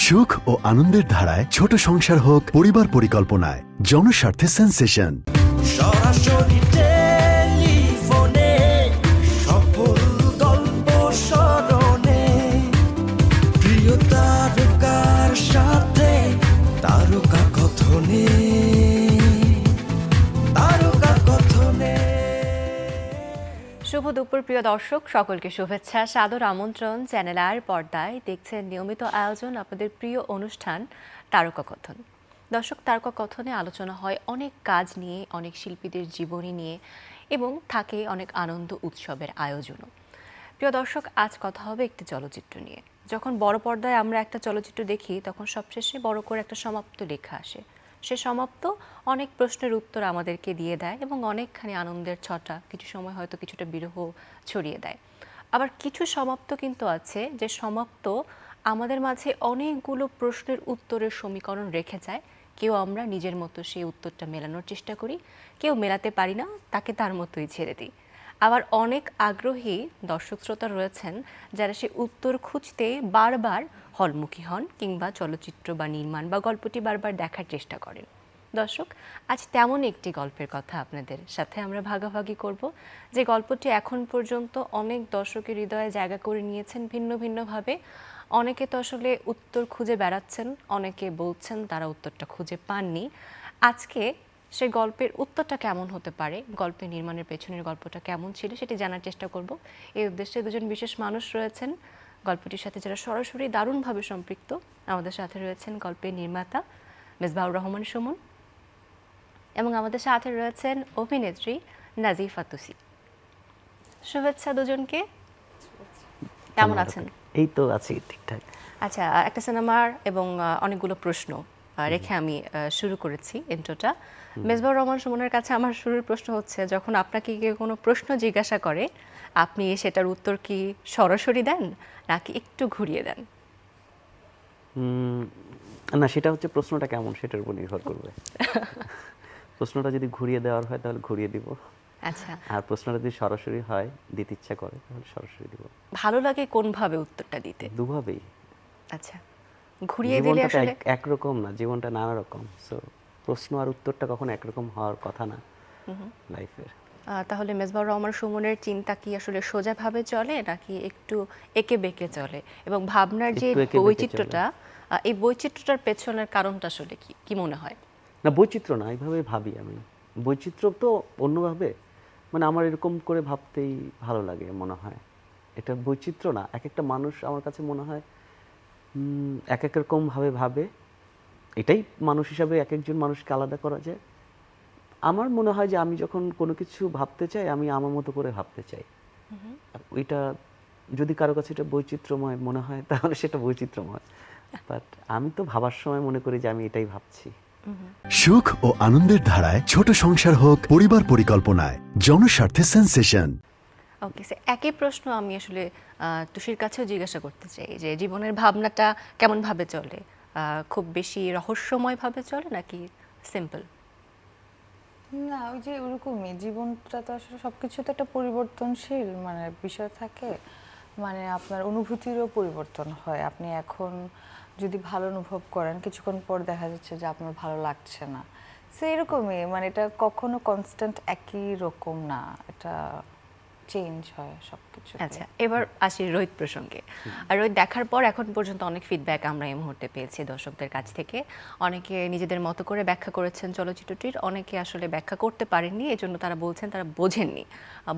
সুখ ও আনন্দের ধারায় ছোট সংসার হোক পরিবার পরিকল্পনায় জনস্বার্থে সেন্সেশন। সরাসরি টেলিফোনে সফল গল্প স্মরণে প্রিয় তারকার সাথে তারকা কথনে তারকা কথনে। শুভ দুপুর প্রিয় দর্শক, সকলকে শুভেচ্ছা, সাদর আমন্ত্রণ। চ্যানেল আর পর্দায় দেখছেন নিয়মিত আয়োজন আপনাদের প্রিয় অনুষ্ঠান তারকা কথন। দর্শক, তারকা কথনে আলোচনা হয় অনেক কাজ নিয়ে, অনেক শিল্পীদের জীবনী নিয়ে এবং থাকে অনেক আনন্দ উৎসবের আয়োজনও। প্রিয় দর্শক, আজ কথা হবে একটি চলচ্চিত্র নিয়ে। যখন বড় পর্দায় আমরা একটা চলচ্চিত্র দেখি তখন সবশেষে বড় করে একটা সমাপ্ত লেখা আসে। সে সমাপ্ত অনেক প্রশ্নের উত্তর আমাদেরকে দিয়ে দেয় এবং অনেকখানি আনন্দের ছটা, কিছু সময় হয়তো কিছুটা বিরহ ছড়িয়ে দেয়। আবার কিছু সমাপ্ত কিন্তু আছে যে সমাপ্ত আমাদের মাঝে অনেকগুলো প্রশ্নের উত্তরের সমীকরণ রেখে যায়। কেউ আমরা নিজের মতো সেই উত্তরটা মেলানোর চেষ্টা করি, কেউ মেলাতে পারি না, তাকে তার মতোই ছেড়ে দিই। আবার অনেক আগ্রহী দর্শক শ্রোতা রয়েছেন যারা সে উত্তর খুঁজতে বারবার হলমুখী হন কিংবা চলচ্চিত্র বা নির্মাণ বা গল্পটি বারবার দেখার চেষ্টা করেন। দর্শক, আজ তেমন একটি গল্পের কথা আপনাদের সাথে আমরা ভাগাভাগি করব, যে গল্পটি এখন পর্যন্ত অনেক দর্শকের হৃদয়ে জায়গা করে নিয়েছেন ভিন্ন ভিন্নভাবে। অনেকে তো আসলে উত্তর খুঁজে বেড়াচ্ছেন, অনেকে বলছেন তারা উত্তরটা খুঁজে পাননি। আজকে সেই গল্পের উত্তরটা কেমন হতে পারে, গল্পের নির্মাণের পেছনের গল্পটা কেমন ছিল সেটি জানার চেষ্টা করব। এই উদ্দেশ্যে দুজন বিশেষ মানুষ রয়েছেন গল্পটির সাথে যারা সরাসরি দারুণভাবে সম্পৃক্ত। আমাদের সাথে রয়েছেন গল্পের নির্মাতা মেজবাহুর রহমান সুমন এবং আমাদের সাথে রয়েছেন অভিনেত্রী নাজিফা তুসি। শুভেচ্ছা দুজনকে। কেমন আছেন? এই তো আছি ঠিকঠাক। আচ্ছা, একটা সিনেমার এবং অনেকগুলো প্রশ্ন রেখে আমি শুরু করেছি ইন্ট্রোটা। মেজবাহুর রহমান সুমনের কাছে আমার শুরুর প্রশ্ন হচ্ছে, যখন আপনাকে কেউ কোনো প্রশ্ন জিজ্ঞাসা করে আপনি সেটার উত্তর কি সরাসরি দেন নাকি একটু ঘুরিয়ে দেন? না, সেটা হচ্ছে প্রশ্নটা কেমন সেটার উপর নির্ভর করবে। প্রশ্নটা যদি ঘুরিয়ে দেওয়ার হয় তাহলে ঘুরিয়ে দিব। আচ্ছা, আর প্রশ্নটা যদি সরাসরি হয়, দিতে ইচ্ছা করে তাহলে সরাসরি দিব। ভালো লাগে কোনভাবে উত্তরটা দিতে? দুভাবেই। আচ্ছা, ঘুরিয়ে দিলে জীবনটা তো আসলে একরকম না, জীবনটা নানা রকম। সো প্রশ্ন আর উত্তরটা কখনো একরকম হওয়ার কথা না লাইফের। তাহলে মেজবাহুর রহমান সুমনের চিন্তা কি আসলে সোজাভাবে চলে নাকি একটু এঁকে বেঁকে চলে? এবং ভাবনার যে একটু এঁকে বেঁকে বৈচিত্র্যটা, এই বৈচিত্র্যটার পেছনের কারণটা আসলে কি কি মনে হয়? না, বৈচিত্র্য না, এইভাবে ভাবি আমি। বৈচিত্র্য তো অন্যভাবে, মানে আমার এরকম করে ভাবতেই ভালো লাগে মনে হয়। এটা বৈচিত্র্য না, এক একটা মানুষ আমার কাছে মনে হয় এক এক রকমভাবে ভাবে। এটাই মানুষ হিসাবে এক একজন মানুষকে আলাদা করা যায়। আমার মনে হয় যে আমি যখন কোনো কিছু ভাবতে চাই, আমি আমার মতো করে ভাবতে চাই। ওইটা যদি কারো কাছে এটা বৈচিত্র্যময় মনে হয় তাহলে সেটা বৈচিত্র্যময়, বাট আমি তো ভাবার সময় মনে করি যে আমি এটাই ভাবছি। সুখ ও আনন্দের ধারায় ছোট সংসার হোক পরিবার পরিকল্পনায় জনস্বার্থে সেন্সেশন। ওকে, একই প্রশ্ন আমি আসলে তুষির কাছেও জিজ্ঞাসা করতে চাই, যে জীবনের ভাবনাটা কেমন ভাবে চলে? খুব বেশি রহস্যময় ভাবে চলে নাকি সিম্পল? না, ওই যে ওরকমই জীবনটা তো আসলে সবকিছু তো একটা পরিবর্তনশীল মানে বিষয় থাকে। মানে আপনার অনুভূতিরও পরিবর্তন হয়। আপনি এখন যদি ভালো অনুভব করেন, কিছুক্ষণ পর দেখা যাচ্ছে যে আপনার ভালো লাগছে না। সেরকমই, মানে এটা কখনো কনস্ট্যান্ট একই রকম না, এটা চেঞ্জ হয় সবকিছু। আচ্ছা, এবার আসি রোহিত প্রসঙ্গে। আর রোহিত দেখার পর এখন পর্যন্ত অনেক ফিডব্যাক আমরা এই মুহূর্তে পেয়েছি দর্শকদের কাছ থেকে। অনেকে নিজেদের মতো করে ব্যাখ্যা করেছেন চলচ্চিত্রটির, অনেকে আসলে ব্যাখ্যা করতে পারেননি, এই জন্য তারা বলছেন তারা বোঝেননি,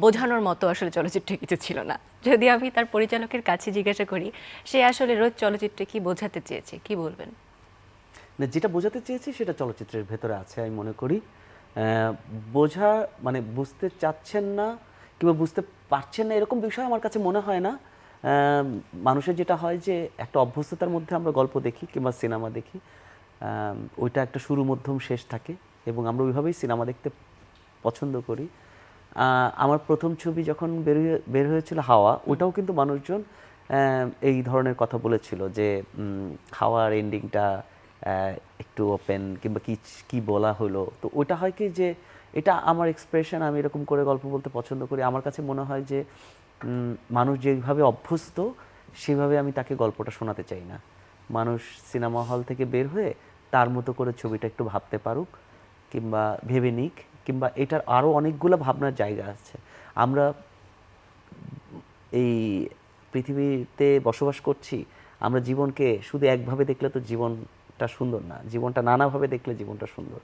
বোঝানোর মতো আসলে চলচ্চিত্রে কিছু ছিল না। যদি আমি তার পরিচালকের কাছে জিজ্ঞাসা করি, সে আসলে রোহিত চলচ্চিত্রে কি বোঝাতে চেয়েছে, কি বলবেন? না, যেটা বোঝাতে চেয়েছি সেটা চলচ্চিত্রের ভেতরে আছে আমি মনে করি। বোঝা মানে বুঝতে চাচ্ছেন না কিংবা বুঝতে পারছেন না এরকম বিষয় আমার কাছে মনে হয় না। মানুষের যেটা হয় যে একটা অভ্যস্ততার মধ্যে আমরা গল্প দেখি কিংবা সিনেমা দেখি, ওইটা একটা শুরু মধ্যম শেষ থাকে এবং আমরা ওইভাবেই সিনেমা দেখতে পছন্দ করি। আমার প্রথম ছবি যখন বের হয়েছিল হাওয়া, ওটাও কিন্তু মানুষজন এই ধরনের কথা বলেছিল যে হাওয়ার এন্ডিংটা একটু ওপেন কিংবা কি বলা হলো। তো ওইটা হয় কি যে এটা আমার এক্সপ্রেশন, আমি এরকম করে গল্প বলতে পছন্দ করি। আমার কাছে মনে হয় যে মানুষ যেভাবে অভ্যস্ত সেভাবে আমি তাকে গল্পটা শোনাতে চাই না। মানুষ সিনেমা হল থেকে বের হয়ে তার মতো করে ছবিটা একটু ভাবতে পারুক, কিংবা ভেবে নিক, কিংবা এটার আরও অনেকগুলো ভাবনার জায়গা আছে। আমরা এই পৃথিবীতে বসবাস করছি, আমরা জীবনকে শুধু একভাবে দেখলে তো জীবনটা সুন্দর না, জীবনটা নানাভাবে দেখলে জীবনটা সুন্দর।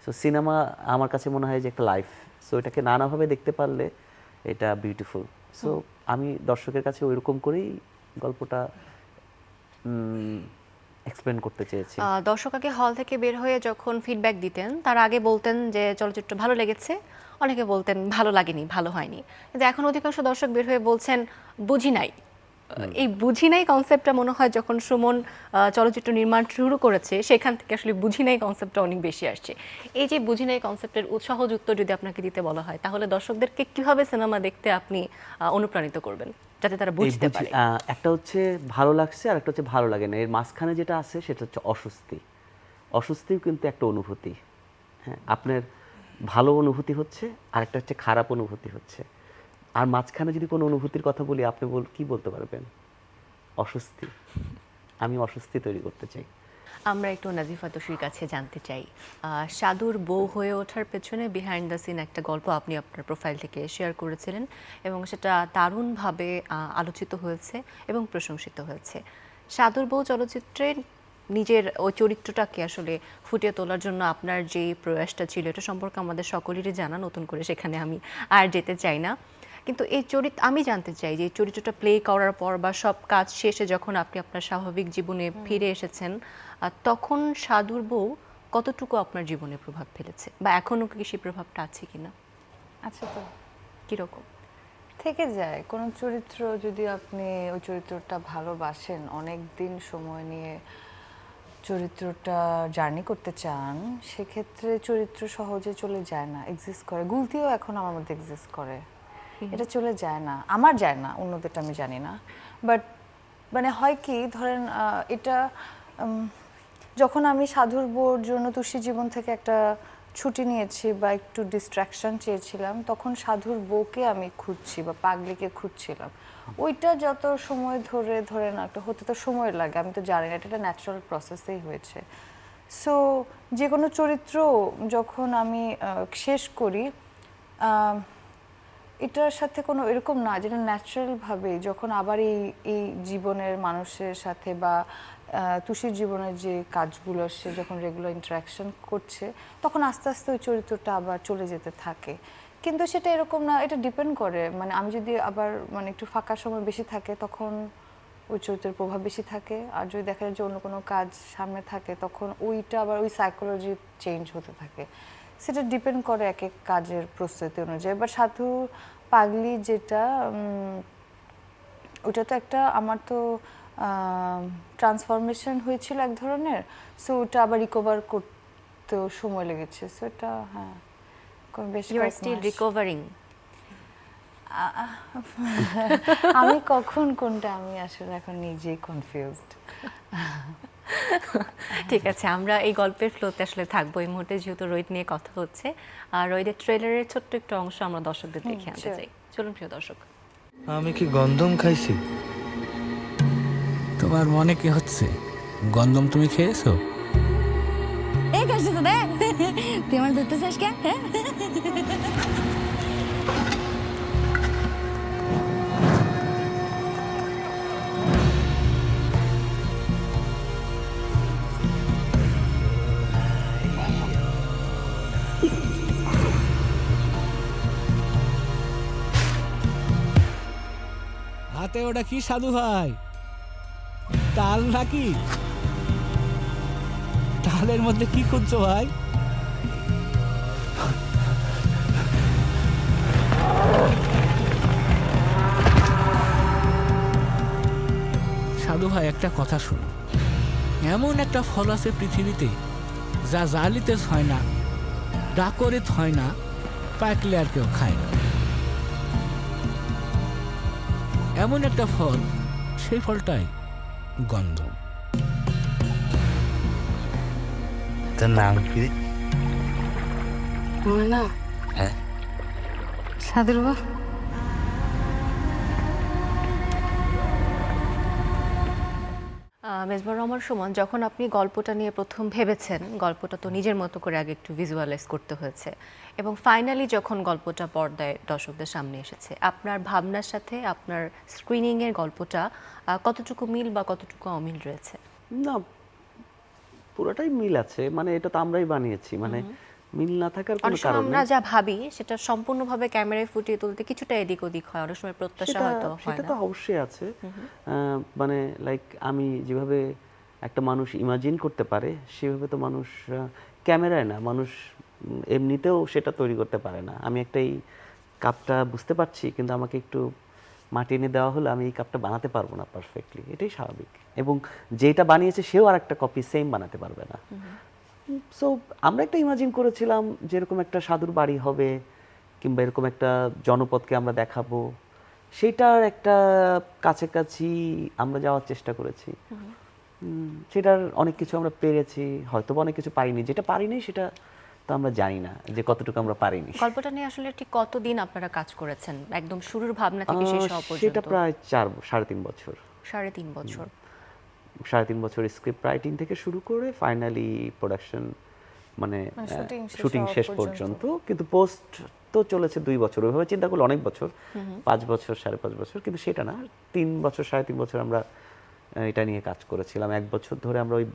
সো সিনেমা আমার কাছে মনে হয় যে একটা লাইফ, সো এটাকে নানাভাবে দেখতে পারলে এটা বিউটিফুল। সো আমি দর্শকের কাছে ওইরকম করেই গল্পটা এক্সপ্লেন করতে চেয়েছি। দর্শক আগে হল থেকে বের হয়ে যখন ফিডব্যাক দিতেন তার আগে বলতেন যে চলচ্চিত্র ভালো লেগেছে, অনেকে বলতেন ভালো লাগেনি, ভালো হয়নি, কিন্তু এখন অধিকাংশ দর্শক বের হয়ে বলছেন বুঝি নাই। এই বুঝি নাই কনসেপ্টটা মনে হয় যখন সুমন চলচ্চিত্র নির্মাণ শুরু করেছে সেখান থেকে আসলে বুঝি নাই কনসেপ্টটা অনেক বেশি আসছে। এই যে বুঝি নাই কনসেপ্টের সহজ উত্তর যদি আপনাকে দিতে বলা হয় তাহলে দর্শকদেরকে কিভাবে সিনেমা দেখতে আপনি অনুপ্রাণিত করবেন যাতে তারা বুঝতে পারে? একটা হচ্ছে ভালো লাগছে আর একটা হচ্ছে ভালো লাগে না, এর মাঝখানে যেটা আছে সেটা হচ্ছে অস্বস্তি। অস্বস্তিও কিন্তু একটা অনুভূতি। হ্যাঁ, আপনার ভালো অনুভূতি হচ্ছে আর একটা হচ্ছে খারাপ অনুভূতি হচ্ছে, আর মাঝখানে যদি কোনো অনুভূতির কথা বলি আপনি কি বলতে পারবেন? অস্বস্তি। আমি অস্বস্তি তৈরি করতে চাই। আমরা একটু নাজিফা তোশির কাছে জানতে চাই, সাধুর বউ হয়ে ওঠার পেছনে বিহাইন্ড দ্য সিন একটা গল্প আপনি আপনার প্রোফাইল থেকে শেয়ার করেছিলেন এবং সেটা দারুণভাবে আলোচিত হয়েছে এবং প্রশংসিত হয়েছে। সাধুর বউ চলচ্চিত্রে নিজের ওই চরিত্রটাকে আসলে ফুটিয়ে তোলার জন্য আপনার যে প্রয়াসটা ছিল এটা সম্পর্কে আমাদের সকলেরই জানা, নতুন করে সেখানে আমি আর যেতে চাই না। কিন্তু এই আমি জানতে চাই যে এই চরিত্রটা প্লে করার পর বা সব কাজ শেষে যখন আপনি আপনার স্বাভাবিক জীবনে ফিরে এসেছেন তখন সাধুর বউ কতটুকু আপনার জীবনে প্রভাব ফেলেছে বা এখনও কি সেই প্রভাবটা আছে কিনা? আচ্ছা, তো কীরকম থেকে যায় কোনো চরিত্র যদি আপনি ওই চরিত্রটা ভালোবাসেন, অনেক দিন সময় নিয়ে চরিত্রটা জার্নি করতে চান, সেক্ষেত্রে চরিত্র সহজে চলে যায় না, এক্সিস্ট করে। গুলতিও এখন আমার মধ্যে এক্সিস্ট করে, এটা চলে যায় না, আমার যায় না, অন্যদেরটা আমি জানি না। বাট মানে হয় কি, ধরেন এটা যখন আমি সাধুর বউর জন্য তুষি জীবন থেকে একটা ছুটি নিয়েছি বা একটু ডিস্ট্রাকশন চেয়েছিলাম, তখন সাধুর বউকে আমি খুঁজছি বা পাগলিকে খুঁজছিলাম। ওইটা যত সময় ধরে না একটা হতে তো সময় লাগে, আমি তো জানি না, এটা একটা ন্যাচারাল প্রসেসেই হয়েছে। সো যে কোনো চরিত্র যখন আমি শেষ করি, এটার সাথে কোনো এরকম না যেটা ন্যাচারালভাবে যখন আবার এই জীবনের মানুষের সাথে বা তুষির জীবনের যে কাজগুলো সে যখন রেগুলার ইন্টারাকশন করছে তখন আস্তে আস্তে ওই চরিত্রটা আবার চলে যেতে থাকে। কিন্তু সেটা এরকম না, এটা ডিপেন্ড করে, মানে আমি যদি আবার মানে একটু ফাঁকা সময় বেশি থাকে তখন ওই চরিত্রের প্রভাব বেশি থাকে, আর যদি দেখা যায় যে অন্য কোনো কাজ সামনে থাকে তখন ওইটা আবার ওই সাইকোলজি চেঞ্জ হতে থাকে। সেটা ডিপেন্ড করে এক এক কাজের প্রস্তুতি অনুযায়ী। বাট সাধু পাগলি যেটা, ওটা তো একটা আমার তো ট্রান্সফরমেশন হয়েছিল এক ধরনের, সো ওটা আবার রিকভার করতেও সময় লেগেছে। সো এটা হ্যাঁ বেশ ইউ আর স্টিল রিকভারিং। আমি কখন কোনটা আমি আসলে এখন নিজেই কনফিউজড। ঠিক আছে, আমরা এই গল্পের ফ্লোতে আসলে থাকবো এই মুহূর্তে, যেহেতু রোহিত নিয়ে কথা হচ্ছে। আর রোহিতের ট্রেলারের ছোট্ট একটু অংশ আমরা দর্শকদের দেখে আনতে চাই। চলুন প্রিয় দর্শক। আমি কি গন্ধম খাইছি? তোমার মনে কি হচ্ছে? গন্ধম তুমি খেয়েছো? এই কাজটা তো দেখ, তুই আমার ধরতে চাস কেন? হ্যাঁ, হাতে ওটা কি সাধু ভাই? তাল নাকি? তালের মধ্যে কি খুঁজছো ভাই? সাধু ভাই একটা কথা শুনো, এমন একটা ফল আছে পৃথিবীতে যা জালিতে হয় না, ডাকরিত হয় না, পাকলে আর কেউ খায় না। এমন একটা ফল, সেই ফলটাই গন্ধম। তোর নাম কি? না হ্যাঁ, সাধুর বা মেজবাহ রহমান সুমন, যখন আপনি গল্পটা নিয়ে প্রথম ভেবেছেন, গল্পটা তো নিজের মতো করে আগে একটু ভিজুয়ালাইজ করতে হয়েছে, এবং ফাইনালি যখন গল্পটা পর্দায় দর্শকদের সামনে এসেছে, আপনার ভাবনার সাথে আপনার স্ক্রিনিংয়ের গল্পটা কতটুকু মিল বা কতটুকু অমিল রয়েছে? না, পুরোটাই মিল আছে, মানে এটা তো আমরাই বানিয়েছি, মানে মিল না থাকার কোনো অনেক সময় কারণ আমরা নেই। যা ভাবি সেটা সম্পূর্ণভাবে ক্যামেরায় ফুটিয়ে তুলতে কিছুটা এদিক ওদিক হয়, অনেক সময় প্রত্যাশা সেটা হয়তো হয় সেটা না। তো অবশ্যই আছে। মানে লাইক আমি যেভাবে একটা মানুষ ইমাজিন করতে পারে সেভাবে তো মানুষ ক্যামেরায় না, মানুষ এমনিতেও সেটা তৈরি করতে পারে না। আমি একটা এই কাপটা বুঝতে পারছি, কিন্তু আমাকে একটু মাটি এনে দেওয়া হলে আমি এই কাপটা বানাতে পারবো না পারফেক্টলি, এটাই স্বাভাবিক। এবং যেটা বানিয়েছে সেও আর একটা কপি সেম বানাতে পারবে না। সো আমরা একটা ইমাজিন করেছিলাম যেরকম একটা সাধুর বাড়ি হবে, কিংবা এরকম একটা জনপদকে আমরা দেখাবো, সেটার একটা কাছাকাছি আমরা যাওয়ার চেষ্টা করেছি। সেটার অনেক কিছু আমরা পেরেছি, হয়তো বা অনেক কিছু পারিনি। যেটা পারিনি সেটা তো আমরা জানি না যে কতটুকু আমরা পারিনি। গল্পটা নিয়ে আসলে ঠিক কতদিন আপনারা কাজ করেছেন, একদম শুরুর ভাবনা থেকে শেষ হওয়া সেটা পর্যন্ত? প্রায় 3.5 বছর। 3.5 বছর। 3.5 বছর স্ক্রিপ্ট রাইটিং থেকে শুরু করে ফাইনালি প্রোডাকশন, মানে শুটিং শেষ পর্যন্ত। কিন্তু পোস্ট তো চলেছে 2 বছর। ওইভাবে চিন্তা করলে অনেক বছর, 5 বছর 5.5 বছর, কিন্তু সেটা না, 3 বছর 3.5 বছর আমরা এটা নিয়ে কাজ করেছিলাম। 1 বছর ধরে আমরা ওই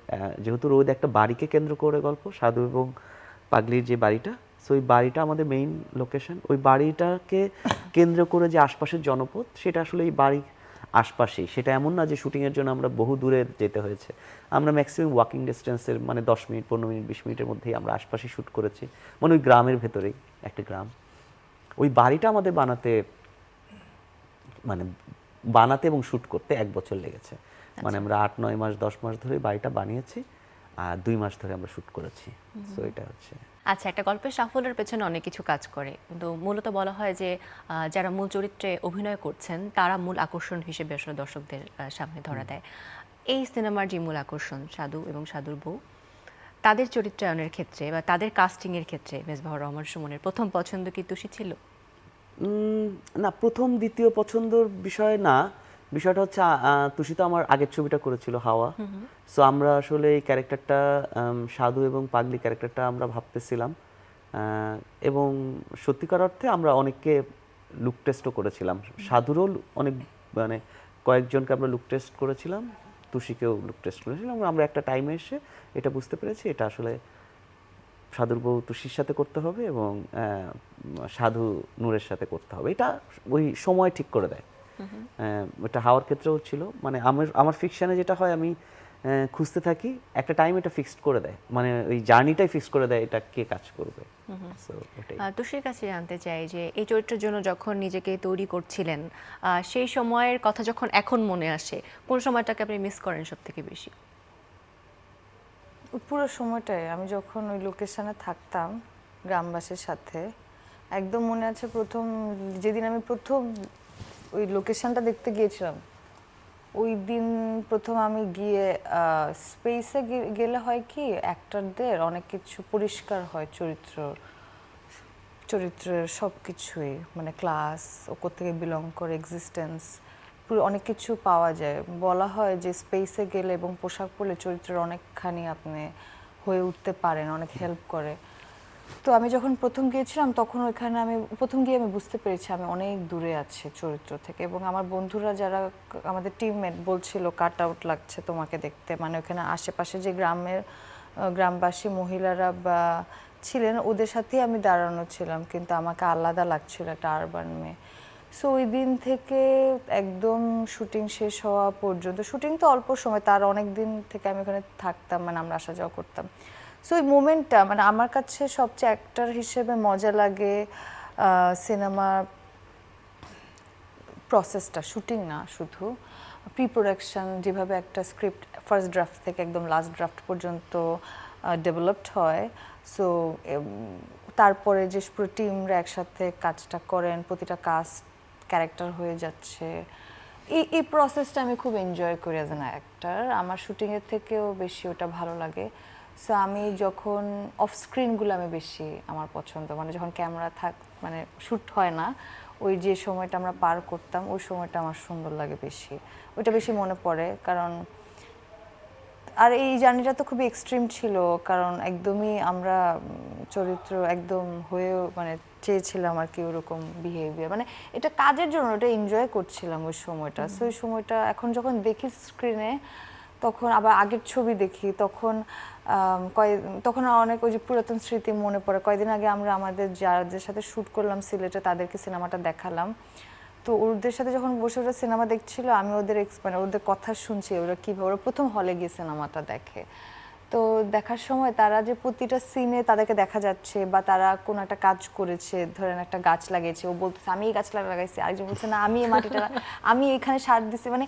যেহেতু রোদ একটা বাড়িকে কেন্দ্র করে গল্প, সাধু এবং পাগলির যে বাড়িটা, সো ওই বাড়িটা আমাদের মেইন লোকেশন। ওই বাড়িটাকে কেন্দ্র করে যে আশপাশের জনপদ, সেটা আসলে এই বাড়ির আশপাশেই। সেটা এমন না যে শুটিংয়ের জন্য আমরা বহু দূরে যেতে হয়েছে। আমরা ম্যাক্সিমাম ওয়াকিং ডিস্টেন্সের, মানে 10 মিনিট 15 মিনিট 20 মিনিটের মধ্যেই আমরা আশপাশে শ্যুট করেছি, মানে ওই গ্রামের ভেতরেই একটা গ্রাম। ওই বাড়িটা আমাদের বানাতে এবং শ্যুট করতে 1 বছর লেগেছে। মানে আমরা 8-9 মাস 10 মাস ধরে বাড়িটা বানিয়েছি, আর 2 মাস ধরে আমরা শ্যুট করেছি। সো এটা হচ্ছে। আচ্ছা, একটা গল্পের সাফল্যের পেছনে অনেক কিছু কাজ করে, কিন্তু মূলত বলা হয় যে যারা মূল চরিত্রে অভিনয় করছেন তারা মূল আকর্ষণ হিসেবে আসলে দর্শকদের সামনে ধরা দেয়। এই সিনেমার যে মূল আকর্ষণ সাধু এবং সাধুর বউ, তাদের চরিত্রায়নের ক্ষেত্রে বা তাদের কাস্টিংয়ের ক্ষেত্রে মেজবাহ রহমান সুমনের প্রথম পছন্দ কি তুষি ছিল? না, প্রথম দ্বিতীয় পছন্দর বিষয় না। বিষয়টা হচ্ছে তুষি তো আমার আগের ছবিটা করেছিল হাওয়া। সো আমরা আসলে এই ক্যারেক্টারটা, সাধু এবং পাগলি ক্যারেক্টারটা আমরা ভাবতেছিলাম, এবং সত্যিকার অর্থে আমরা অনেককে লুক টেস্টও করেছিলাম। সাধুরও অনেক, মানে কয়েকজনকে আমরা লুক টেস্ট করেছিলাম, তুষিকেও লুক টেস্ট করেছিলাম। আমরা একটা টাইমে এসে এটা বুঝতে পেরেছি এটা আসলে সাধুর বউ তুষির সাথে করতে হবে এবং সাধু নূরের সাথে করতে হবে। এটা ওই সময় ঠিক করে দেয়। এটা হাওয়ার ক্ষেত্রেও ছিল, মানে আমার ফিকশনে যেটা হয়, আমি খুঁজতে থাকি, একটা টাইম এটা ফিক্সড করে দেয়, মানে ওই জার্নিটাই ফিক্স করে দেয় এটা কে কাজ করবে। সো এটাই। তুষির কাছে জানতে চাই যে এই চরিত্রের জন্য যখন নিজেকে তৈরি করছিলেন, সেই সময়ের কথা যখন এখন মনে আসে, কোন সময়টাকে আপনি মিস করেন সব থেকে বেশি? পুরো সময়টাই আমি যখন ওই লোকেশনে থাকতাম গ্রামবাসীর সাথে, একদম মনে আছে যেদিন আমি প্রথম ওই লোকেশনটা দেখতে গিয়েছিলাম, ওই দিন প্রথম আমি গিয়ে স্পেসে গেলে হয় কি, অ্যাক্টরদের অনেক কিছু পরিষ্কার হয়, চরিত্রের সব কিছুই, মানে ক্লাস, ও কোথেকে বিলং করে, এক্সিস্টেন্স, পুরো অনেক কিছু পাওয়া যায়। বলা হয় যে স্পেসে গেলে এবং পোশাক পরলে চরিত্রের অনেকখানি আপনি হয়ে উঠতে পারেন, অনেক হেল্প করে। তো আমি যখন প্রথম গিয়েছিলাম তখন ওইখানে আমি প্রথম গিয়ে আমি বুঝতে পেরেছি আমি অনেক দূরে আছি চরিত্র থেকে, এবং আমার বন্ধুরা যারা আমাদের টিমমেট বলছিল কাট আউট লাগছে তোমাকে দেখতে, মানে ওখানে আশেপাশে যে গ্রামবাসী মহিলারা বা ছিলেন ওদের সাথেই আমি দাঁড়ানো ছিলাম, কিন্তু আমাকে আলাদা লাগছিল, একটা আরবান মেয়ে। সো ওই দিন থেকে একদম শুটিং শেষ হওয়া পর্যন্ত, শুটিং তো অল্প সময়, তার অনেক দিন থেকে আমি ওখানে থাকতাম, মানে আমরা আসা যাওয়া করতাম। সো ওই মোমেন্টটা, মানে আমার কাছে সবচেয়ে অ্যাক্টর হিসেবে মজা লাগে সিনেমার প্রসেসটা, শুটিং না শুধু, প্রি প্রোডাকশন, যেভাবে একটা স্ক্রিপ্ট ফার্স্ট ড্রাফট থেকে একদম লাস্ট ড্রাফট পর্যন্ত ডেভেলপড হয়। সো তারপরে যে পুরো টিমরা একসাথে কাজটা করেন, প্রতিটা কাস্ট ক্যারেক্টার হয়ে যাচ্ছে, এই প্রসেসটা আমি খুব এনজয় করি অ্যাজ অ্যান অ্যাক্টর। আমার শুটিংয়ের থেকেও বেশি ওটা ভালো লাগে। সো আমি যখন অফ স্ক্রিনগুলো আমি বেশি আমার পছন্দ, মানে যখন ক্যামেরা মানে শ্যুট হয় না, ওই যে সময়টা আমরা পার করতাম, ওই সময়টা আমার সুন্দর লাগে বেশি, ওইটা বেশি মনে পড়ে। কারণ আর এই জার্নিটা তো খুবই এক্সট্রিম ছিল, কারণ একদমই আমরা চরিত্র একদম হয়েও মানে চেয়েছিলাম আর কি ওরকম বিহেভিয়ার, মানে এটা কাজের জন্য, ওটা এনজয় করছিলাম ওই সময়টা। সো ওই সময়টা এখন যখন দেখি স্ক্রিনে, তখন আবার আগের ছবি দেখি, তখন তখন অনেক ওই যে পুরাতন স্মৃতি মনে পড়ে। কয়েকদিন আগে আমরা আমাদের যাদের সাথে শ্যুট করলাম সিলেটে, তাদেরকে সিনেমাটা দেখালাম। তো ওদের সাথে যখন বসে ওরা সিনেমা দেখছিল, আমি ওদের মানে ওদের কথা শুনছি, ওরা কীভাবে, ওরা প্রথম হলে গিয়ে সিনেমাটা দেখে। তো দেখার সময় তারা যে প্রতিটা সিনে তাদেরকে দেখা যাচ্ছে, বা তারা কোনো একটা কাজ করেছে, ধরেন একটা গাছ লাগিয়েছে, ও বলতেছে আমি এই গাছটা লাগাইছি, আরেকজন বলছে না আমি এই মাটিটা আমি এখানে সার দিছি, মানে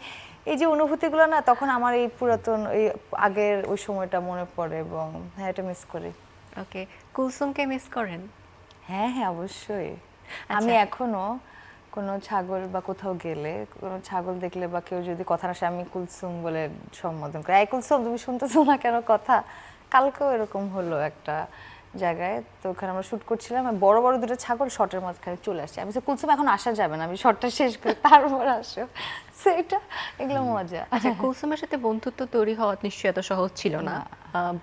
এই যে অনুভূতিগুলো না, তখন আমার এই পুরাতন এই আগের ওই সময়টা মনে পড়ে, এবং হ্যাঁ এটা মিস করি। ওকে, কুলসুমকে মিস করেন? হ্যাঁ হ্যাঁ অবশ্যই। আমি এখনো কোনো ছাগল বা কোথাও গেলে কোনো ছাগল দেখলে বা কেউ যদি কথা না আসে, আমি কুলসুম বলে সম্বোধন করি, এই কুলসুম তুমি শুনতেছো না কেন কথা। কালকেও এরকম হলো একটা জায়গায়, তো ওখানে আমরা শ্যুট করছিলাম, বড় বড় দুটো ছাগল শটের মাঝখানে চলে আসছে। আমি বলছি কুলসুম এখন আসা যাবে না, আমি শটটা শেষ করি তারপর আসো। সেটা এগুলো মজা। আচ্ছা, কুলসুমের সাথে বন্ধুত্ব তৈরি হওয়া নিশ্চয়ই এত সহজ ছিল না।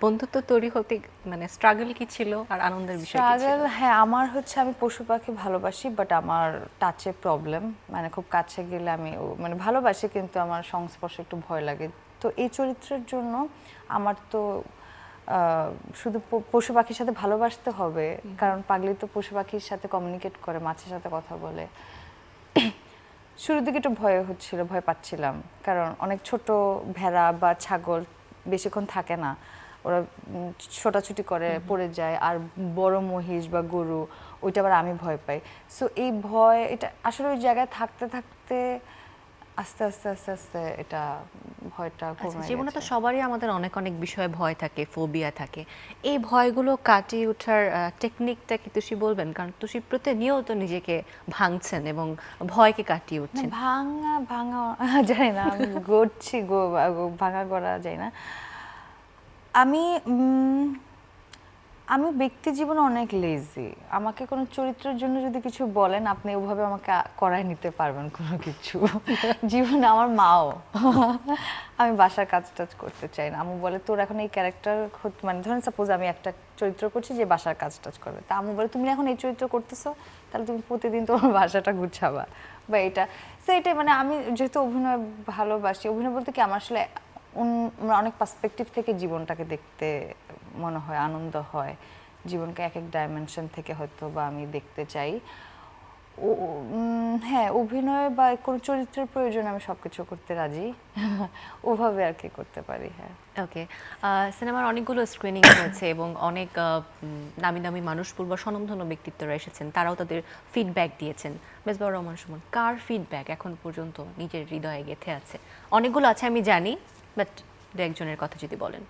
বন্ধুত্ব তৈরি হতে মানে স্ট্রাগল কি ছিল আর আনন্দের বিষয় কি ছিল? স্ট্রাগল, হ্যাঁ আমার হচ্ছে আমি পশু পাখি ভালোবাসি, বাট আমার টাচে প্রবলেম, মানে খুব কাছে গেলে আমি মানে ভালোবাসি কিন্তু আমার সংস্পর্শে একটু ভয় লাগে। তো এই চরিত্রের জন্য আমার তো শুধু পশু পাখির সাথে ভালোবাসতে হবে, কারণ পাগলি তো পশু পাখির সাথে কমিউনিকেট করে, মাছের সাথে কথা বলে। শুরুর দিকে একটু ভয় হচ্ছিল, ভয় পাচ্ছিলাম, কারণ অনেক ছোট ভেড়া বা ছাগল বেশিক্ষণ থাকে না, ওরা ছোটাছুটি করে পড়ে যায়, আর বড় মহিষ বা গরু ওইটা আবার আমি ভয় পাই। সো এই ভয়, এটা আসলে ওই জায়গায় থাকতে থাকতে আস্তে আস্তে আস্তে আস্তে এটা ভয়টা কমে জীবনে তো গেছে। সবারই আমাদের অনেক অনেক বিষয়ে ভয় থাকে, ফোবিয়া থাকে। এই ভয়গুলো কাটিয়ে ওঠার টেকনিকটা কি তুষি বলবেন? কারণ তুষি প্রতিনিয়ত নিজেকে ভাঙছেন এবং ভয়কে কাটিয়ে না, উঠছেন। ভাঙা ভাঙা জানি না, আমি গড়ছি ভাঙা করা যায় না। আমি আমি ব্যক্তি জীবনে অনেক লেজি। আমাকে কোনো চরিত্রের জন্য যদি কিছু বলেন, আপনি ওভাবে আমাকে করায় নিতে পারবেন কোনো কিছু। জীবনে আমার মাও আমি বাসার কাজ টাজ করতে চাই না। আম্মু বলে তোর এখন এই ক্যারেক্টার, মানে ধরেন সাপোজ আমি একটা চরিত্র করছি যে বাসার কাজ টাজ করবে, তা আম্মু বলে তুমি এখন এই চরিত্র করতেছো, তাহলে তুমি প্রতিদিন তোমার বাসাটা গুছাবা বা এটা সেইটাই। মানে আমি যেহেতু অভিনয় ভালোবাসি, অভিনয় বলতে কি আমার আসলে অনেক পার্সপেক্টিভ থেকে জীবনটাকে দেখতে মনে হয় আনন্দ হয়, জীবনকে এক এক ডাইমেনশন থেকে হয়তো বা আমি দেখতে চাই। হ্যাঁ, অভিনয় বা কোনো চরিত্রের প্রয়োজনে আমি সবকিছু করতে রাজি, ওভাবে আর কি করতে পারি। হ্যাঁ, ওকে, সিনেমার অনেকগুলো স্ক্রিনিং হয়েছে এবং অনেক নামি দামি মানুষ, পূর্ব স্বনামধন্য ব্যক্তিত্বরা এসেছেন, তারাও তাদের ফিডব্যাক দিয়েছেন। মেজবাহুর রহমান সুমন, কার ফিডব্যাক এখন পর্যন্ত নিজের হৃদয়ে গেঁথে আছে? অনেকগুলো আছে আমি জানি, বাট দু একজনের কথা যদি বলেন।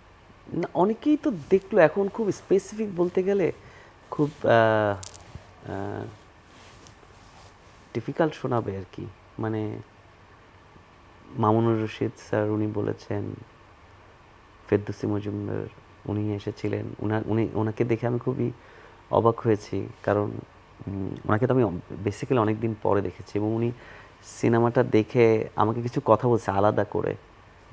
না, অনেকেই তো দেখলো, এখন খুব স্পেসিফিক বলতে গেলে খুব ডিফিকাল্ট শোনাবে আর কি। মানে মামুনুর রশিদ স্যার উনি বলেছেন, ফেরদৌসী মজুমদার উনি এসেছিলেন, ওনাকে দেখে আমি খুবই অবাক হয়েছি, কারণ ওনাকে তো আমি বেসিক্যালি অনেক দিন পরে দেখেছি, এবং উনি সিনেমাটা দেখে আমাকে কিছু কথা বলছে আলাদা করে।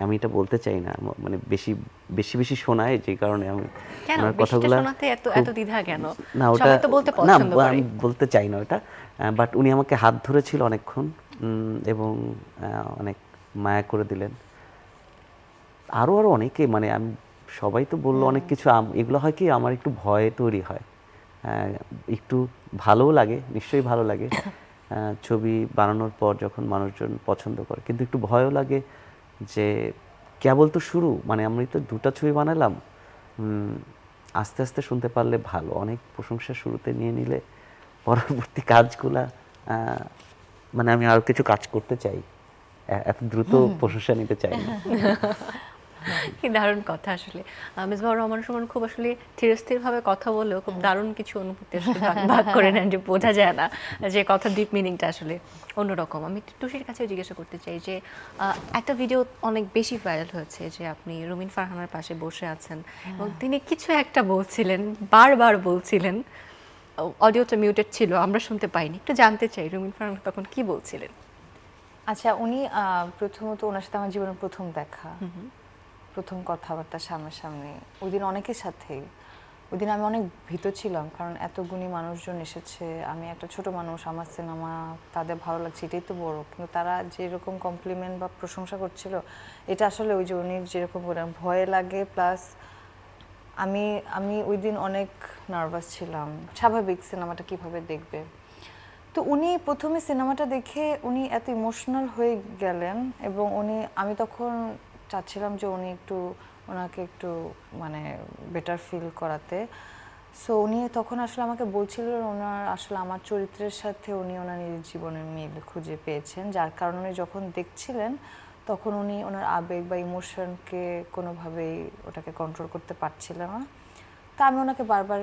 আমি এটা বলতে চাই না, মানে বেশি বেশি বেশি শোনায়, যে কারণে আমি কেন ওনার বেশিটা কথাগুলো শোনাতে এত দ্বিধা কেন? না, ওটা সবাই তো বলতে না, পছন্দ করে। আমি বলতে চাই না ওটা, বাট উনি আমাকে হাত ধরেছিল অনেকক্ষণ, এবং অনেক মায়া করে দিলেন। আরও অনেকে, মানে আমি সবাই তো বললো অনেক কিছু, এগুলো হয় কি আমার একটু ভয় তৈরি হয়, একটু ভালোও লাগে, নিশ্চয়ই ভালো লাগে ছবি বানানোর পর যখন মানুষজন পছন্দ করে, কিন্তু একটু ভয়ও লাগে যে কেবল তো শুরু, মানে আমি তো 2টা ছবি বানালাম, আস্তে আস্তে শুনতে পারলে ভালো, অনেক প্রশংসা শুরুতে নিয়ে নিলে পরবর্তী কাজগুলা, মানে আমি আরও কিছু কাজ করতে চাই, এত দ্রুত প্রশংসা নিতে চাই না। কি দারুণ কথা আসলে। মেজবাহুর রহমান সুমন খুব আসলে ধীরস্থিরভাবে কথা বলেও খুব দারুণ কিছু অনুভূতি আসলে ভাগ করে নেন, যে বোঝা যায় না যে কথা ডিপ মিনিংটা আসলে অন্যরকম। আমি টুসির কাছে জিজ্ঞাসা করতে চাই যে একটা ভিডিও অনেক বেশি ভাইরাল হয়েছে যে আপনি রুমিন ফারহানার পাশে বসে আছেন এবং তিনি কিছু একটা বলছিলেন, বারবার বলছিলেন, অডিওটা মিউটেড ছিল, আমরা শুনতে পাইনি। একটু জানতে চাই রুমিন ফারহানা তখন কি বলছিলেন? আচ্ছা, উনি প্রথমত ওনার সাথে আমার জীবনের প্রথম দেখা, প্রথম কথাবার্তা সামনাসামনি ওই দিন অনেকের সাথেই, ওই দিন আমি অনেক ভীত ছিলাম, কারণ এত গুণী মানুষজন এসেছে, আমি একটা ছোট মানুষ, আমার সিনেমা তাদের ভালো লাগছে এটাই তো বড়, কিন্তু তারা যেরকম কমপ্লিমেন্ট বা প্রশংসা করছিল এটা আসলে ওই যে উনি যেরকম বললেন ভয় লাগে, প্লাস আমি আমি ওই দিন অনেক নার্ভাস ছিলাম, স্বাভাবিক সিনেমাটা কিভাবে দেখবে। তো উনি প্রথমে সিনেমাটা দেখে উনি এত ইমোশনাল হয়ে গেলেন, এবং আমি তখন চাচ্ছিলাম যে ওনাকে একটু মানে বেটার ফিল করাতে। সো উনি তখন আসলে আমাকে বলছিলেন ওনার আসলে আমার চরিত্রের সাথে উনি ওনার নিজের জীবনের মিল খুঁজে পেয়েছেন, যার কারণে উনি যখন দেখছিলেন তখন উনি ওনার আবেগ বা ইমোশনকে কোনোভাবেই ওটাকে কন্ট্রোল করতে পারছিলেন না। তা আমি ওনাকে বারবার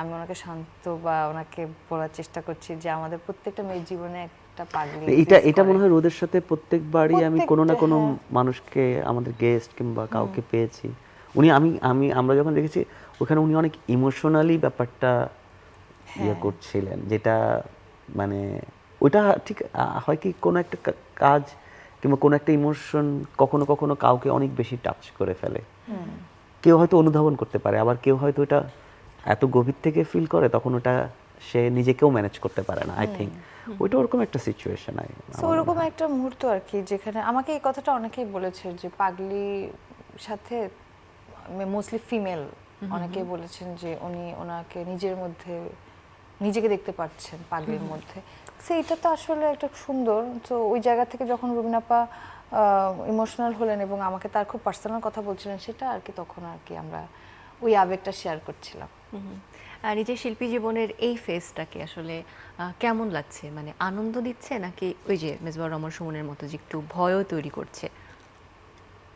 আমি ওনাকে শান্ত বা ওনাকে বলার চেষ্টা করছি যে আমাদের প্রত্যেকটা মেয়ের জীবনে একটা পাগলি এটা মনে হয় রোদের সাথে প্রত্যেকবারই আমি কোনো না কোনো হ্যাঁ। মানুষকে, আমাদের গেস্ট কিংবা কাউকে পেয়েছি। আমরা যখন দেখেছি ওখানে উনি অনেক ইমোশনালি ব্যাপারটা ইয়ে করছিলেন, যেটা মানে ওইটা ঠিক হয় কি কোনো একটা কাজ কিংবা কোনো একটা ইমোশন কখনো কখনো কাউকে অনেক বেশি টাচ করে ফেলে। কেউ হয়তো অনুধাবন করতে পারে, আবার কেউ হয়তো এটা এত গভীর থেকে ফিল করে তখন ওটা সে নিজেকেও ম্যানেজ করতে পারে না। আই থিঙ্ক ওইটা ওরকম একটা সিচুয়েশন। সো ওরকম একটা মুহূর্ত আর কি, যেখানে আমাকে এই কথাটা অনেকেই বলেছে যে পাগলি সাথে মোস্টলি ফিমেল অনেকেই বলেছেন যে ওনাকে নিজেকে দেখতে পাচ্ছেন পাগলির মধ্যে। সো এটা তো আসলে একটা সুন্দর। তো ওই জায়গা থেকে যখন রুবিন আপা ইমোশনাল হলেন এবং আমাকে তার খুব পার্সোনাল কথা বলছিলেন, সেটা আর কি তখন আর কি আমরা ওই আবেগটা শেয়ার করছিলাম। আর নিজের শিল্পী জীবনের এই ফেজটাকে আসলে কেমন লাগছে? মানে আনন্দ দিচ্ছে নাকি ওই যে মেজবাহুর রহমান সুমনের মতো যে একটু ভয়ও তৈরি করছে?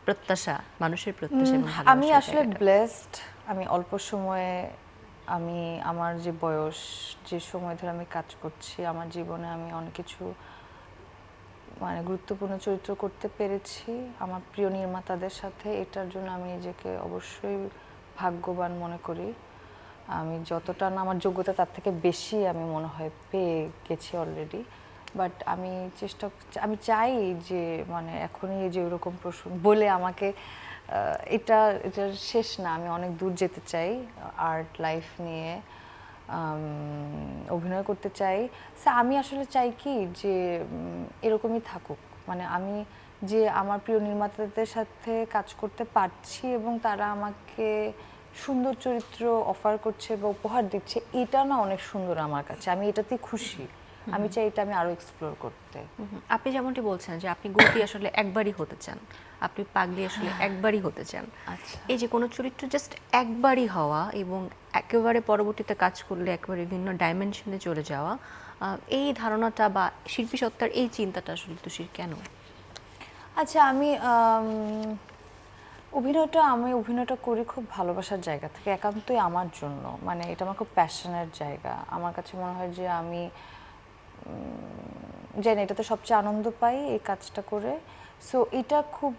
প্রত্যাশা, মানুষের প্রত্যাশা এবং আমি ভালোবাসার আসলে জায়গাটা। ব্লেসড। আমি অল্প সময়ে আমার যে বয়স, যে সময় ধরে আমি কাজ করছি, আমার জীবনে আমি অনেক কিছু মানে গুরুত্বপূর্ণ চরিত্র করতে পেরেছি আমার প্রিয় নির্মাতাদের সাথে। এটার জন্য আমি নিজেকে অবশ্যই ভাগ্যবান মনে করি। আমি যতটা না আমার যোগ্যতা তার থেকে বেশি আমি মনে হয় পেয়ে গেছি অলরেডি। বাট আমি চাই যে মানে এখনই যে ওরকম প্রশ্ন বলে আমাকে এটার শেষ না, আমি অনেক দূর যেতে চাই আর্ট লাইফ নিয়ে, অভিনয় করতে চাই। আমি আসলে চাই কি যে এরকমই থাকুক, মানে আমি যে আমার প্রিয় নির্মাতাদের সাথে কাজ করতে পারছি এবং তারা আমাকে সুন্দর চরিত্র অফার করছে বা উপহার দিচ্ছে, এটা না অনেক সুন্দর আমার কাছে, আমি এটাতেই খুশি। আমি চাই এটা আমি আরো এক্সপ্লোর করতে। আপনি যেমনটি বলছেন যে আপনি গুলতি আসলে একবারই হতে চান, আপনি পাগলি আসলে একবারই হতে চান। আচ্ছা, এই যে কোনো চরিত্র জাস্ট একবারই হওয়া এবং একেবারে পরবর্তীতে কাজ করলে একেবারে বিভিন্ন ডাইমেনশনে চলে যাওয়া, এই ধারণাটা বা শিল্পী সত্তার এই চিন্তাটা আসলে তুষির কেন? আচ্ছা, আমি অভিনয়টা করি খুব ভালোবাসার জায়গা থেকে, একান্তই আমার জন্য, মানে এটা আমার খুব প্যাশনের জায়গা। আমার কাছে মনে হয় যে আমি জানি এটাতে সবচেয়ে আনন্দ পাই এই কাজটা করে। সো এটা খুব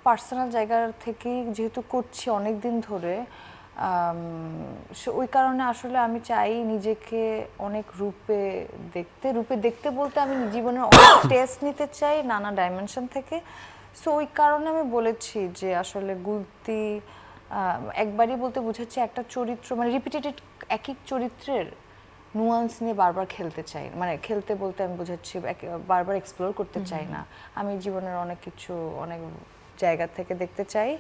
পার্সোনাল জায়গা থেকেই যেহেতু করছি অনেক দিন ধরে, ওই কারণে আসলে আমি চাই নিজেকে অনেক রূপে দেখতে বলতে আমি জীবনের অনেক টেস্ট নিতে চাই নানা ডাইমেনশন থেকে। সো ওই কারণে আমি বলেছি যে আসলে গুলতি একবারই বলতে বুঝাচ্ছি একটা চরিত্র মানে রিপিটেটেড একই চরিত্রের নুয়ান্স নিয়ে বারবার খেলতে চাই, মানে খেলতে বলতে আমি বুঝাচ্ছি বারবার এক্সপ্লোর করতে চাই না। আমি জীবনের অনেক কিছু অনেক জায়গা থেকে দেখতে চাই।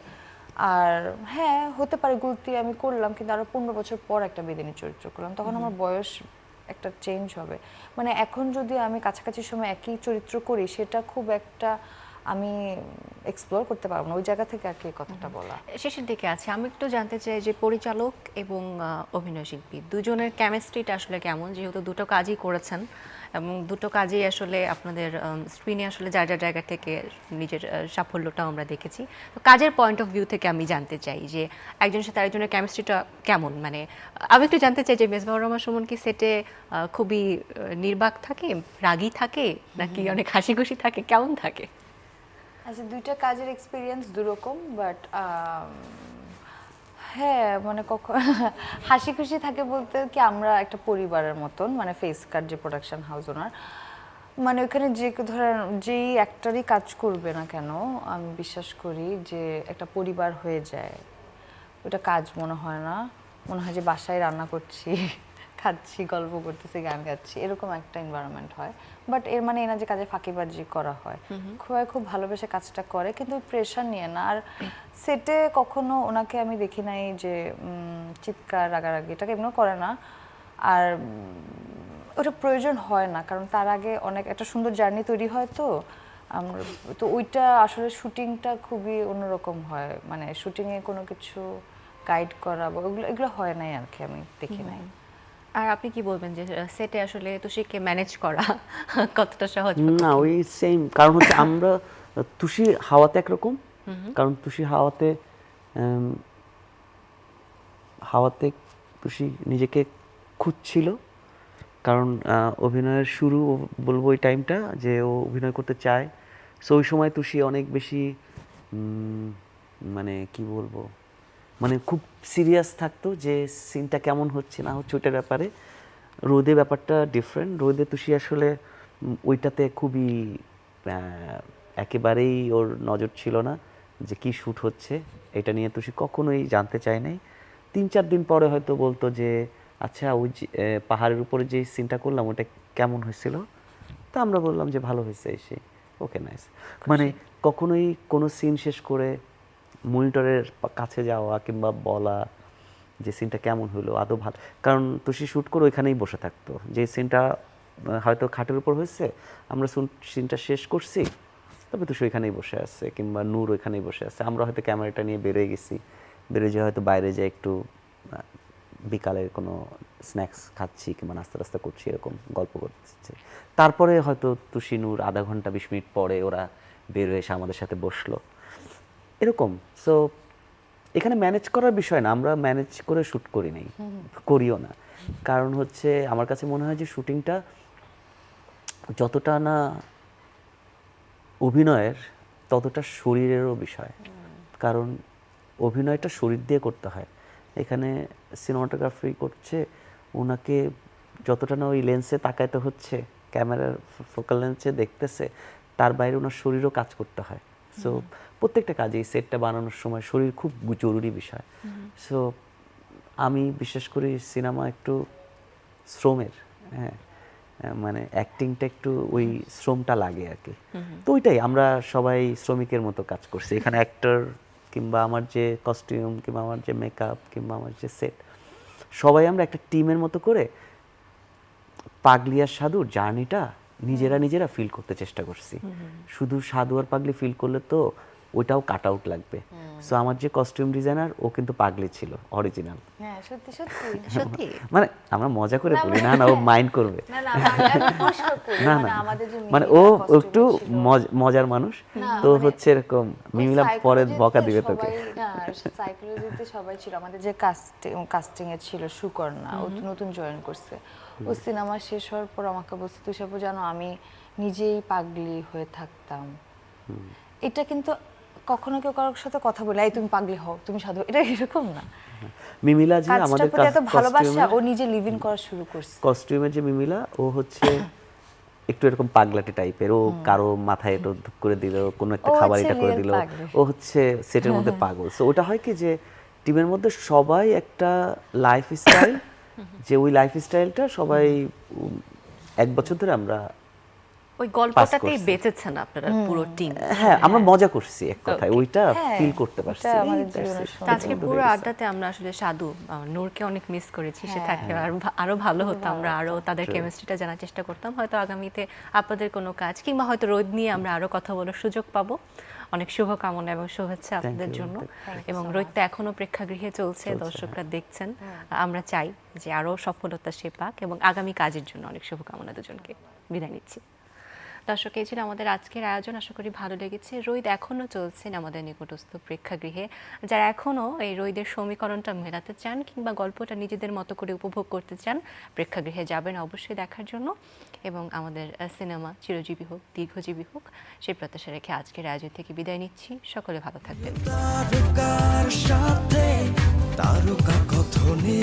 আর হ্যাঁ, হতে পারে গুলতি আমি করলাম কিন্তু আরো 15 বছর পর একটা বেদিনী চরিত্র করলাম, তখন আমার বয়স একটা চেঞ্জ হবে। মানে এখন যদি আমি কাছাকাছি সময় একই চরিত্র করি সেটা খুব একটা আমি এক্সপ্লোর করতে পারবো না, ওই জায়গা থেকে আর কি কথাটা বলা। শেষের দিকে আছে, আমি একটু জানতে চাই যে পরিচালক এবং অভিনয় শিল্পী দুজনের কেমিস্ট্রিটা আসলে কেমন, যেহেতু দুটো কাজই করেছেন এবং দুটো কাজেই আসলে আপনাদের স্ক্রিনে আসলে যার যার জায়গা থেকে নিজের সাফল্যটাও আমরা দেখেছি। তো কাজের পয়েন্ট অফ ভিউ থেকে আমি জানতে চাই যে একজনের সাথে আরেকজনের কেমিস্ট্রিটা কেমন। মানে আমি একটু জানতে চাই যে মেজবাহুর রহমান সুমন কি সেটে খুবই নির্বাক থাকে, রাগী থাকে, নাকি অনেক হাসি খুশি থাকে, কেমন থাকে? আচ্ছা, দুইটা কাজের এক্সপিরিয়েন্স দুরকম, বাট হ্যাঁ মানে কখন হাসি খুশি থাকে বলতে কি আমরা একটা পরিবারের মতন, মানে ফেস কাট যে প্রোডাকশন হাউস ওনার, মানে ওখানে যে ধরেন যেই অ্যাক্টরই কাজ করবে না কেন, আমি বিশ্বাস করি যে একটা পরিবার হয়ে যায়। ওটা কাজ মনে হয় না, মনে হয় যে বাসায় রান্না করছি, খাচ্ছি, গল্প করতেছি, গান গাচ্ছি, এরকম একটা এনভায়রনমেন্ট হয়। বাট এর মানে এনা যে কাজে ফাঁকিবাজি করা হয়, খুব ভালোবেসে কাজটা করে, কিন্তু প্রেশার নিয়ে না। আর সেটে কখনো ওনাকে আমি দেখি নাই যে চিৎকার রাগারাগি, এটাকে এমনিও করে না। আর ওটা প্রয়োজন হয় না, কারণ তার আগে অনেক একটা সুন্দর জার্নি তৈরি হয়। তো আমরা তো ওইটা আসলে শুটিংটা খুবই অন্যরকম হয়, মানে শুটিংয়ে কোনো কিছু গাইড করা বা এগুলো হয় নাই আর কি, আমি দেখি নাই। আর আপনি কি বলবেন যে সেটে আসলে তুষিকে ম্যানেজ করা কতটা সহজ? না, ওই সেম। কারণ হচ্ছে আমরা তুষি হাওয়াতে একরকম, কারণ তুষি হাওয়াতে হাওয়াতে তুষি নিজেকে খুঁজছিল, কারণ অভিনয়ের শুরু বলবো ওই টাইমটা যে ও অভিনয় করতে চায়। সো ওই সময় তুষি অনেক বেশি মানে কি বলবো, মানে খুব সিরিয়াস থাকতো যে সিনটা কেমন হচ্ছে না হচ্ছে ওইটার ব্যাপারে। রোদে ব্যাপারটা ডিফারেন্ট। রোদে তুষি আসলে ওইটাতে খুবই একেবারেই ওর নজর ছিল না যে কি শ্যুট হচ্ছে, এটা নিয়ে তুষি কখনোই জানতে চায় নাই। 3-4 দিন পরে হয়তো বলতো যে আচ্ছা ওই যে পাহাড়ের উপরে যে সিনটা করলাম ওটা কেমন হয়েছিল, তা আমরা বললাম যে ভালো হয়েছে, এসে ওকে নাইস। মানে কখনোই কোনো সিন শেষ করে মনিটরের কাছে যাওয়া কিংবা বলা যে সিনটা কেমন হলো, আদৌ ভালো, কারণ তুষি শ্যুট করে ওইখানেই বসে থাকতো। যে সিনটা হয়তো খাটের উপর হয়েছে, আমরা সিনটা শেষ করছি, তবে তুষি ওইখানেই বসে আছে, কিংবা নূর ওইখানেই বসে আছে। আমরা হয়তো ক্যামেরাটা নিয়ে বেরোয় গেছি, বেরোয় যেয়ে হয়তো বাইরে যাই একটু বিকালের কোনো স্ন্যাক্স খাচ্ছি কিংবা নাস্তা টাস্তা করছি, এরকম গল্প করছে। তারপরে হয়তো তুষি নূর আধা ঘন্টা 20 মিনিট পরে ওরা বের হয়ে এসে আমাদের সাথে বসলো, এরকম। সো এখানে ম্যানেজ করার বিষয় না, আমরা ম্যানেজ করে শ্যুট করি নাই, করিও না। কারণ হচ্ছে আমার কাছে মনে হয় যে শুটিংটা যতটা না অভিনয়ের, ততটা শরীরেরও বিষয়। কারণ অভিনয়টা শরীর দিয়ে করতে হয়। এখানে সিনেমাটোগ্রাফি করছে, ওনাকে যতটা না ওই লেন্সে তাকাইতে হচ্ছে, ক্যামেরার ফোকাল লেন্সে দেখতেছে, তার বাইরে ওনার শরীরও কাজ করতে হয়। সো প্রত্যেকটা কাজেই সেটটা বানানোর সময় শরীর খুব জরুরি বিষয়। সো আমি বিশ্বাস করি সিনেমা একটু শ্রমের, হ্যাঁ, মানে অ্যাক্টিংটা একটু ওই শ্রমটা লাগে আর কি। তো ওইটাই আমরা সবাই শ্রমিকের মতো কাজ করছি এখানে। অ্যাক্টর কিংবা আমার যে কস্টিউম কিংবা আমার যে মেকআপ কিংবা আমার যে সেট, সবাই আমরা একটা টিমের মতো করে পাগলি আর সাধুর জার্নিটা নিজেরা ফিল করতে চেষ্টা করছি। শুধু সাধু আর পাগলি ফিল করলে তো ওইটাও কাট আউট লাগবে। সো আমার যে কস্টিউম ডিজাইনার ও কিন্তু পাগলি ছিল অরিজিনাল। হ্যাঁ, সত্যি সত্যি সত্যি মানে আমরা মজা করে বলি, না ও মাইন্ড করবে, না না, আমি পরিষ্কার করি, না মানে না, আমাদের যে মানে ও একটু মজার মানুষ তো, হচ্ছে এরকম মিমিলা পরে বকা দিবে তোকে। না, সাইকোলজিতে সবাই ছিল। আমাদের যে কাস্টিং এ ছিল সুকর্ণা, ও তো নতুন জয়েন করছে। ও সিনেমা শেষ হওয়ার পর আমাকে বলছে, তুই সব জানো আমি নিজেই পাগলি হয়ে থাকতাম। এটা কিন্তু কখনো কেউ কারোর সাথে কথা বলে এই তুমি পাগলি হও, তুমি সাধু, এটা এরকম না। মিমিলা যে আমাদের কাজটার প্রতি এত ভালোবাসা, ও নিজে লিভ ইন করা শুরু করছে। কস্টিউমের যে মিমিলা, ও হচ্ছে একটু এরকম পাগলাটে টাইপের। ও কারো মাথায় এটা ধুপ করে দিল, কোনো একটা খাবার এটা করে দিল, ও হচ্ছে সেটের মধ্যে পাগল। সো ওটা হয় কি যে টিমের মধ্যে সবাই একটা লাইফস্টাইল, যে ওই লাইফস্টাইলটা সবাই 1 বছর ধরে আমরা ওই গল্পটাতেই বেঁচেছেন আপনারা পুরো টিম। হ্যাঁ, আমরা মজা করছি এক কথায়, ওইটা ফিল করতে পারছি। আজকে পুরো আড্ডাতে আমরা আসলে সাধু নূরকে অনেক মিস করেছি। সে থাকলে আরো ভালো হতো, আমরা আরো তাদের কেমিস্ট্রিটা জানার চেষ্টা করতাম। হয়তো আগামীতে আপনাদের কোনো কাজ কিংবা হয়তো রোদ নিয়ে আমরা আরো কথা বলার সুযোগ পাবো। অনেক শুভকামনা এবং শুভেচ্ছা আপনাদের জন্য। এবং রোদটা এখনো প্রেক্ষাগৃহে চলছে, দর্শকরা দেখছেন। আমরা চাই যে আরো সফলতা সে পাক এবং আগামী কাজের জন্য অনেক শুভকামনা দুজনকে। বিদায় নিচ্ছি। দর্শক, এই ছিল আমাদের আজকের আয়োজন। আশা করি ভালো লেগেছে। রোদ এখনও চলছেন আমাদের নিকটস্থ প্রেক্ষাগৃহে। যারা এখনও এই রোদের সমীকরণটা মেলাতে চান কিংবা গল্পটা নিজেদের মতো করে উপভোগ করতে চান, প্রেক্ষাগৃহে যাবেন অবশ্যই দেখার জন্য। এবং আমাদের সিনেমা চিরজীবী হোক, দীর্ঘজীবী হোক, সেই প্রত্যাশা রেখে আজকের আয়োজন থেকে বিদায় নিচ্ছি। সকলে ভালো থাকবেন। তারকা কথনে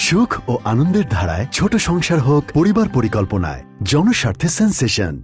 সুখ ও আনন্দের ধারায় ছোট সংসার হোক পরিবার পরিকল্পনায় জনস্বার্থে সেন্সেশন।